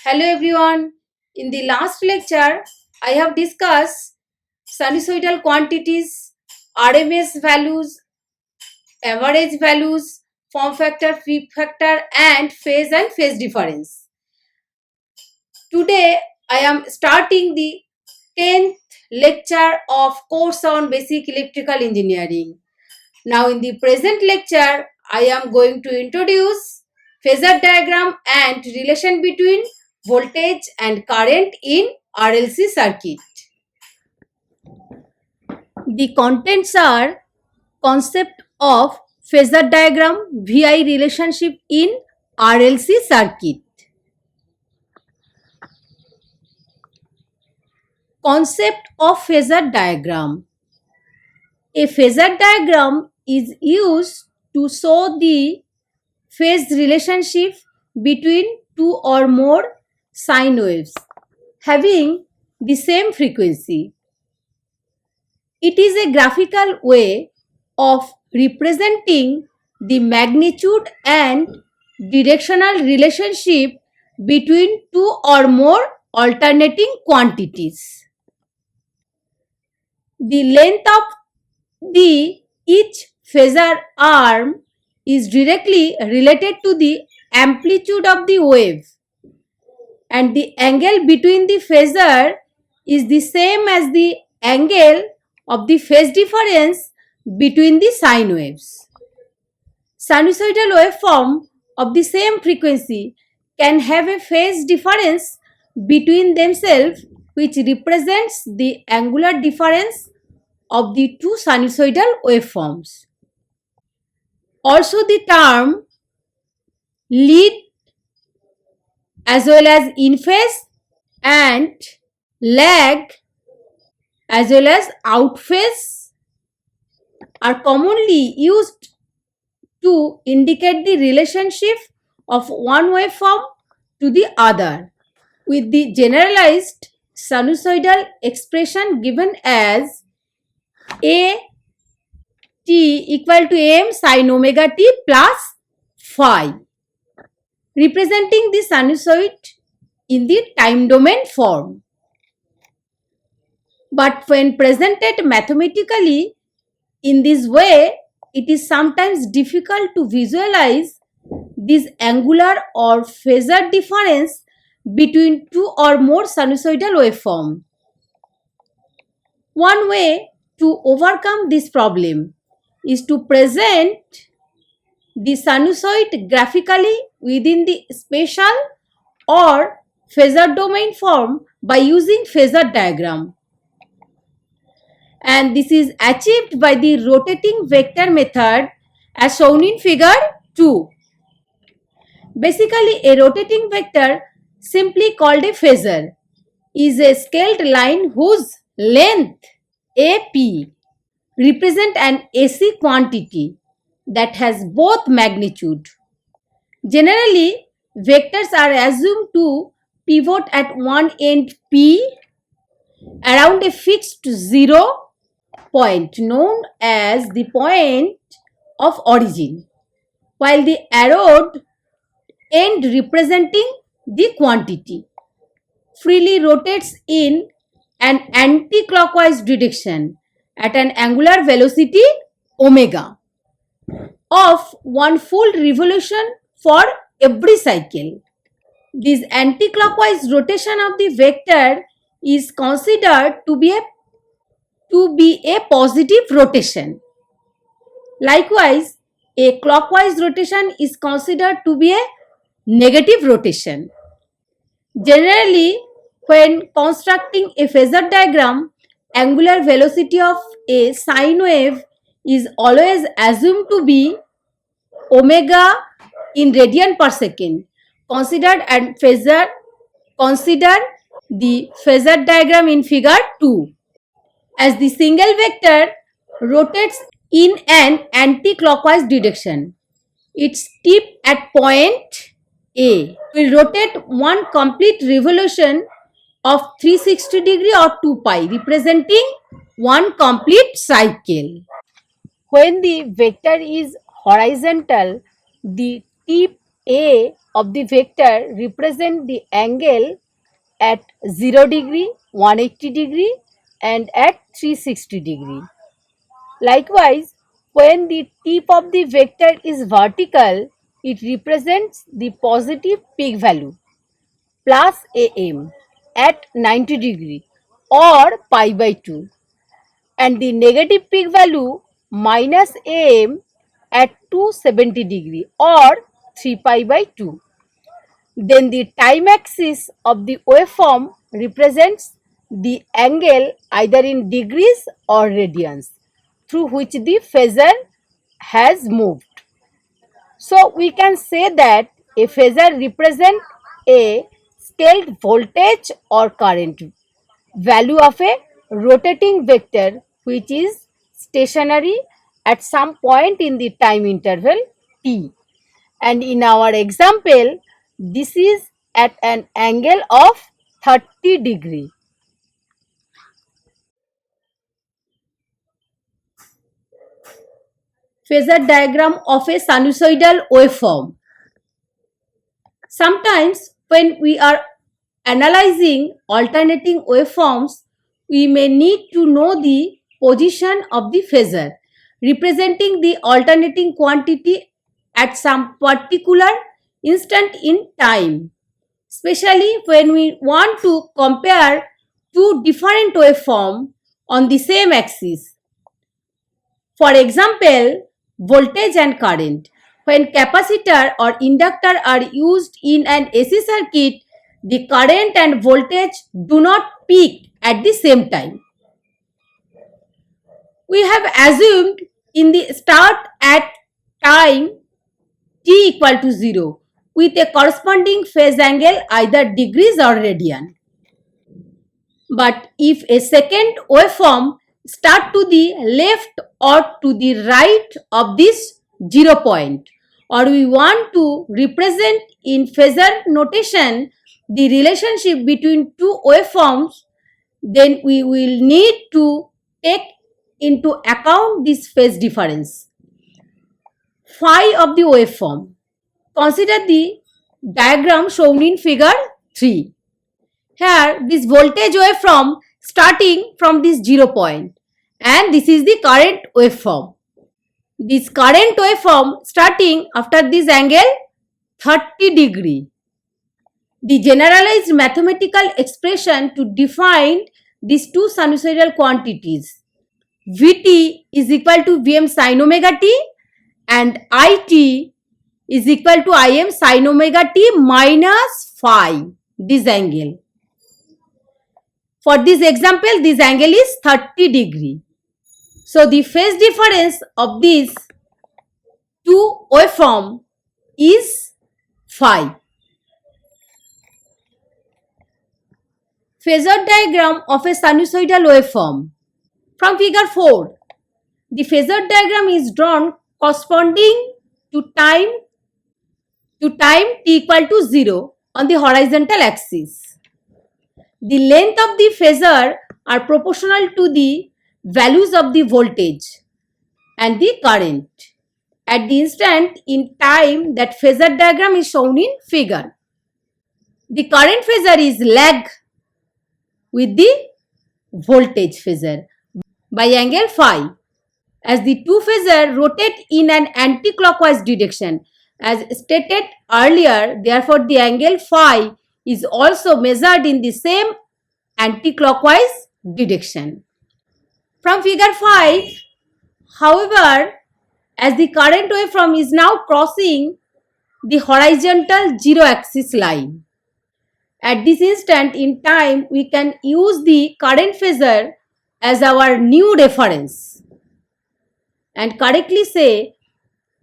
Hello everyone. In the last lecture, I have discussed sinusoidal quantities, RMS values, average values, form factor, peak factor, and phase difference. Today, I am starting the 10th lecture of course on basic electrical engineering. Now, in the present lecture, I am going to introduce phasor diagram and relation between voltage and current in RLC circuit. The contents are concept of phasor diagram, VI relationship in RLC circuit. Concept of phasor diagram. A phasor diagram is used to show the phase relationship between two or more sine waves having the same frequency. It is a graphical way of representing the magnitude and directional relationship between two or more alternating quantities. The length of the each phasor arm is directly related to the amplitude of the wave, and the angle between the phasor is the same as the angle of the phase difference between the sine waves. Sinusoidal waveform of the same frequency can have a phase difference between themselves which represents the angular difference of the two sinusoidal waveforms. Also, the term lead as well as in phase and lag as well as out phase are commonly used to indicate the relationship of one waveform to the other, with the generalized sinusoidal expression given as A t equal to m sin omega t plus phi, representing the sinusoid in the time domain form. But when presented mathematically in this way, it is sometimes difficult to visualize this angular or phasor difference between two or more sinusoidal waveforms. One way to overcome this problem is to present the sinusoid graphically within the spatial or phasor domain form by using phasor diagram. And this is achieved by the rotating vector method as shown in figure 2. Basically, a rotating vector, simply called a phasor, is a scaled line whose length AP represent an AC quantity that has both magnitude. Generally, vectors are assumed to pivot at one end P around a fixed 0 point known as the point of origin, while the arrowed end representing the quantity freely rotates in an anti-clockwise direction at an angular velocity omega of one full revolution for every cycle. This anti-clockwise rotation of the vector is considered to be a positive rotation. Likewise, a clockwise rotation is considered to be a negative rotation. Generally, when constructing a phasor diagram, angular velocity of a sine wave is always assumed to be omega in radian per second. Consider the phasor diagram in figure 2. As the single vector rotates in an anti-clockwise direction, its tip at point A will rotate one complete revolution of 360 degree or 2 pi, representing one complete cycle. When the vector is horizontal, the tip A of the vector represent the angle at 0 degree, 180 degree and at 360 degree. Likewise, when the tip of the vector is vertical, it represents the positive peak value plus am at 90 degree or pi by 2, and the negative peak value minus am at 270 degree or 3 pi by 2. Then the time axis of the waveform represents the angle either in degrees or radians through which the phasor has moved. So we can say that a phasor represents a scaled voltage or current value of a rotating vector which is stationary at some point in the time interval t. And in our example, this is at an angle of 30 degree. Phasor diagram of a sinusoidal waveform. Sometimes when we are analyzing alternating waveforms, we may need to know the position of the phasor representing the alternating quantity at some particular instant in time, especially when we want to compare two different waveforms on the same axis. For example, voltage and current. When capacitor or inductor are used in an AC circuit, the current and voltage do not peak at the same time. We have assumed in the start at time t equal to 0 with a corresponding phase angle either degrees or radian. But if a second waveform start to the left or to the right of this 0 point, or we want to represent in phasor notation the relationship between two waveforms, then we will need to take into account this phase difference. Phi of the waveform. Consider the diagram shown in figure 3. Here this voltage waveform starting from this 0 point, and this is the current waveform. This current waveform starting after this angle 30 degree. The generalized mathematical expression to define these two sinusoidal quantities, Vt is equal to Vm sin omega t and It is equal to Im sin omega t minus phi, this angle. For this example, this angle is 30 degree. So the phase difference of these two waveform is phi. Phasor diagram of a sinusoidal waveform. From figure 4, the phasor diagram is drawn corresponding to time t equal to 0 on the horizontal axis. The length of the phasor are proportional to the values of the voltage and the current at the instant in time that phasor diagram is shown in figure. The current phasor is lag with the voltage phasor by angle phi, as the two phasors rotate in an anti-clockwise direction as stated earlier. Therefore, the angle phi is also measured in the same anti-clockwise direction. From figure 5, however, as the current waveform is now crossing the horizontal zero axis line, at this instant in time we can use the current phasor as our new reference and correctly say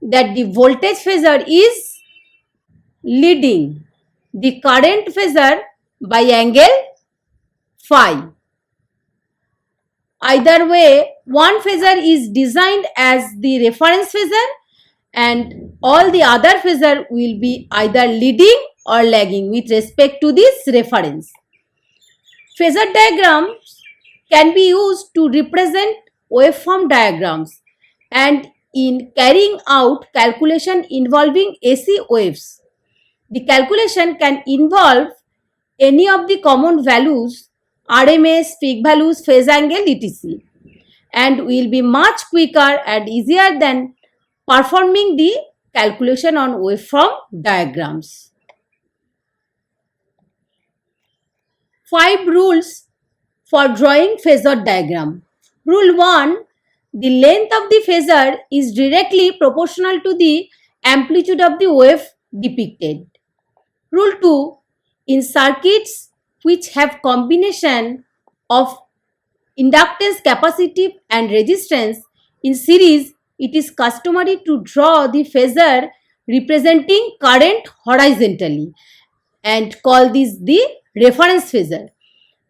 that the voltage phasor is leading the current phasor by angle phi. Either way, one phasor is designed as the reference phasor and all the other phasor will be either leading or lagging with respect to this reference. Phasor diagrams can be used to represent waveform diagrams and in carrying out calculation involving AC waves. The calculation can involve any of the common values, RMS, peak values, phase angle, etc. and will be much quicker and easier than performing the calculation on waveform diagrams. 5 rules for drawing phasor diagram. Rule 1. The length of the phasor is directly proportional to the amplitude of the wave depicted. Rule 2. In circuits which have combination of inductance, capacitive and resistance in series, it is customary to draw the phasor representing current horizontally and call this the reference phasor.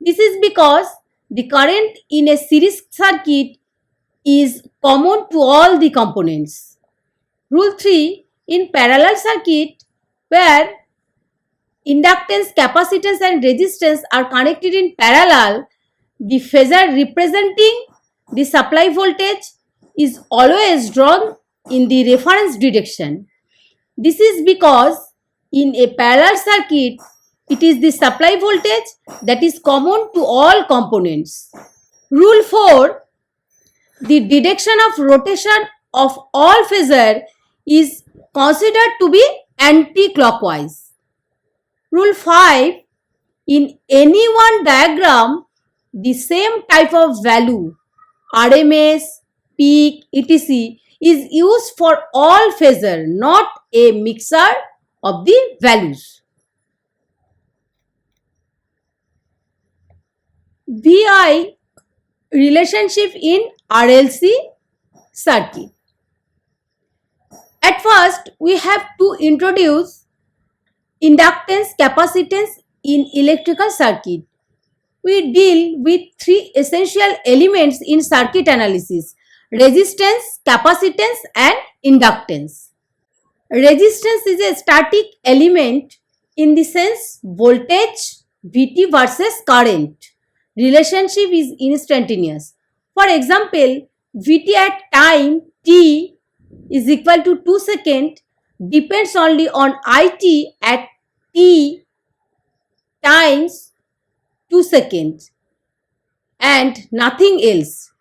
This is because the current in a series circuit is common to all the components. Rule 3. In parallel circuit where inductance, capacitance and resistance are connected in parallel, the phasor representing the supply voltage is always drawn in the reference direction. This is because in a parallel circuit, it is the supply voltage that is common to all components. Rule 4. The direction of rotation of all phasor is considered to be anti-clockwise. Rule 5. In any one diagram, the same type of value, RMS, peak, etc. is used for all phasor, not a mixture of the values. VI relationship in RLC circuit. At first, we have to introduce inductance, capacitance in electrical circuit. We deal with 3 essential elements in circuit analysis: resistance, capacitance and inductance. Resistance is a static element in the sense voltage Vt versus current relationship is instantaneous. For example, Vt at time t is equal to 2 seconds depends only on It at t times 2 seconds and nothing else.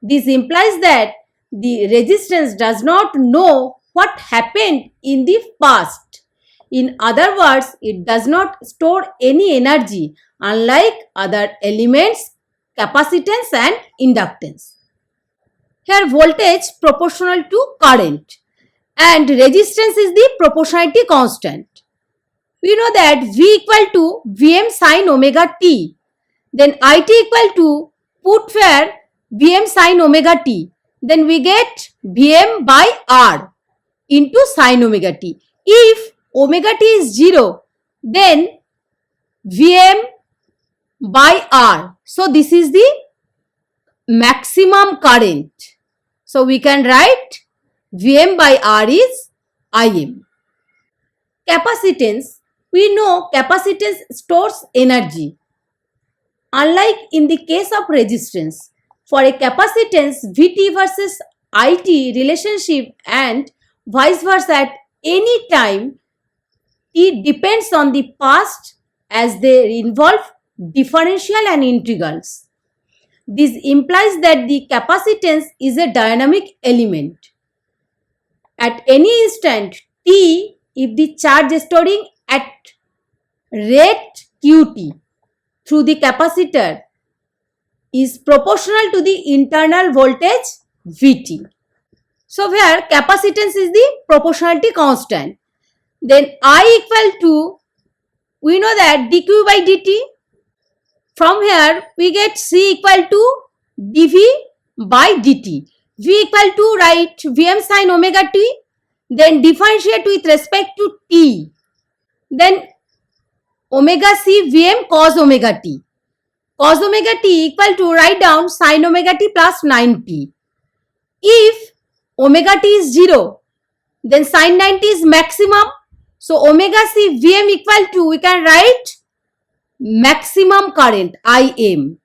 This implies that the resistance does not know what happened in the past. In other words, it does not store any energy, unlike other elements, capacitance and inductance. Here voltage proportional to current and resistance is the proportionality constant. We know that V equal to Vm sin omega t. Then It equal to put where Vm sin omega t. Then we get Vm by R into sin omega t. If omega t is 0, then Vm by R. So this is the maximum current. So we can write Vm by R is Im. Capacitance. We know capacitance stores energy. Unlike in the case of resistance, for a capacitance, Vt versus It relationship and vice versa at any time t depends on the past as they involve differential and integrals. This implies that the capacitance is a dynamic element. At any instant t, if the charge storing at rate qt through the capacitor is proportional to the internal voltage Vt. So where capacitance is the proportionality constant. Then I equal to, we know that dq by dt. From here we get C equal to dV by dt. V equal to write Vm sin omega t. Then differentiate with respect to t. Then omega c Vm cos omega t. Cos omega t equal to write down sin omega t plus 90. If omega t is 0, then sin 90 is maximum. So omega c Vm equal to, we can write maximum current Im.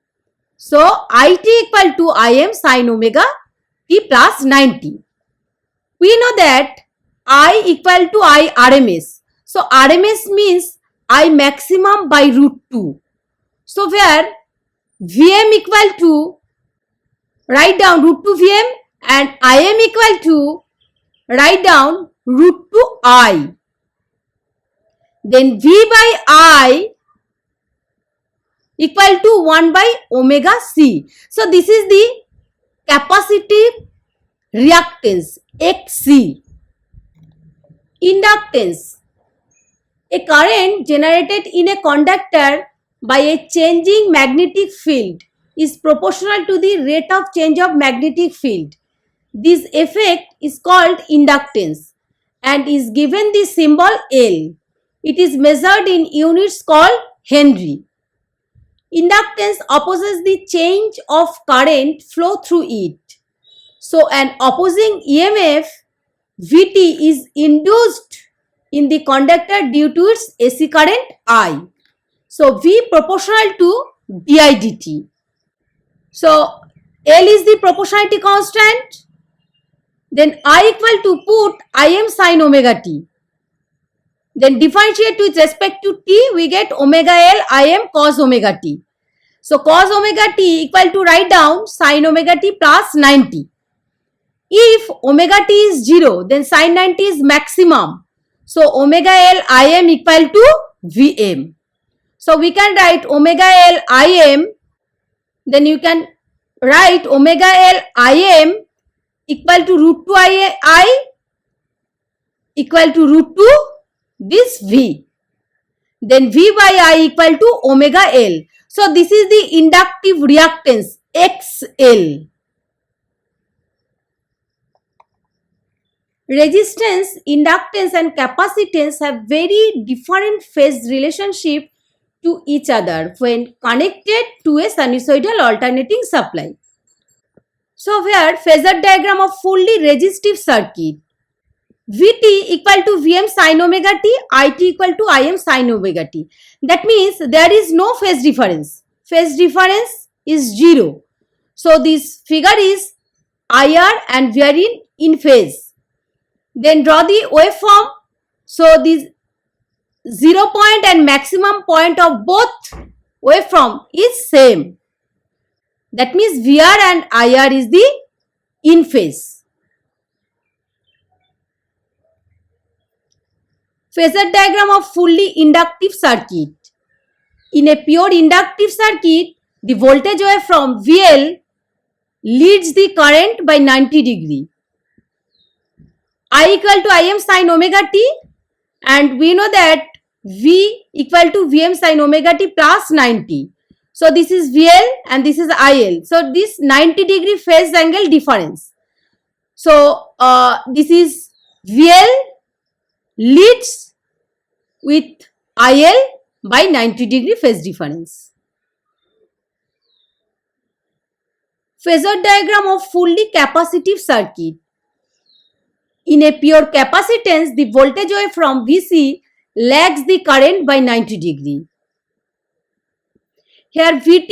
So It equal to Im sin omega t plus 90. We know that I equal to I RMS. So RMS means I maximum by root 2. So where Vm equal to, write down root 2 Vm, and Im equal to, write down root 2 I. Then V by I equal to 1 by omega C. So this is the capacitive reactance Xc. Inductance. A current generated in a conductor by a changing magnetic field is proportional to the rate of change of magnetic field. This effect is called inductance and is given the symbol L. It is measured in units called Henry. Inductance opposes the change of current flow through it. So an opposing EMF Vt is induced in the conductor due to its AC current I. So V proportional to di dt. So L is the proportionality constant. Then I equal to, put Im sin omega t. Then differentiate with respect to t, we get omega L Im cos omega t. So cos omega t equal to, write down sin omega t plus 90. If omega t is 0, then sin 90 is maximum. So omega L Im equal to Vm. So we can write omega L Im, then you can write omega L Im equal to root 2 I equal to root 2 this V. Then V by I equal to omega L. So this is the inductive reactance XL. Resistance, inductance and capacitance have very different phase relationship to each other when connected to a sinusoidal alternating supply. So here phasor diagram of fully resistive circuit. Vt equal to Vm sin omega t, It equal to Im sin omega t. That means there is no phase difference. Phase difference is 0. So this figure is IR and we are in phase. Then draw the waveform. So this 0 point and maximum point of both waveform is same. That means VR and IR is the in phase. Phasor diagram of fully inductive circuit. In a pure inductive circuit, the voltage waveform VL leads the current by 90 degree. I equal to Im sin omega t, and we know that V equal to Vm sin omega t plus 90. So this is VL and this is IL. So this 90 degree phase angle difference. So this is VL leads with IL by 90 degree phase difference. Phasor diagram of fully capacitive circuit. In a pure capacitance, the voltage wave from Vc lags the current by 90 degree. Here Vt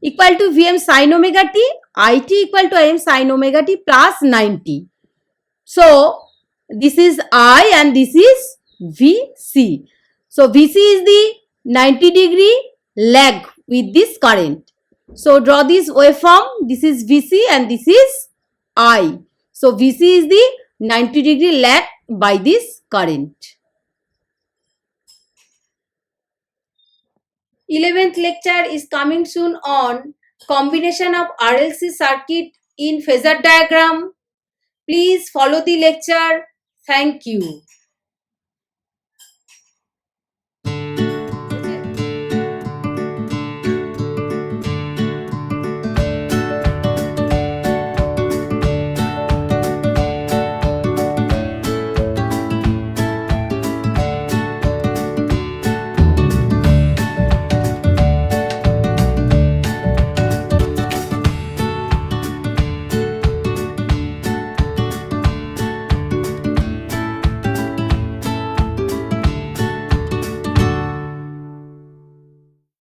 equal to Vm sin omega t, It equal to Im sin omega t plus 90. So this is I and this is Vc. So Vc is the 90 degree lag with this current. So draw this waveform. This is Vc and this is I. So Vc is the 90 degree lag by this current. 11th lecture is coming soon on combination of RLC circuit in phasor diagram. Please follow the lecture. Thank you.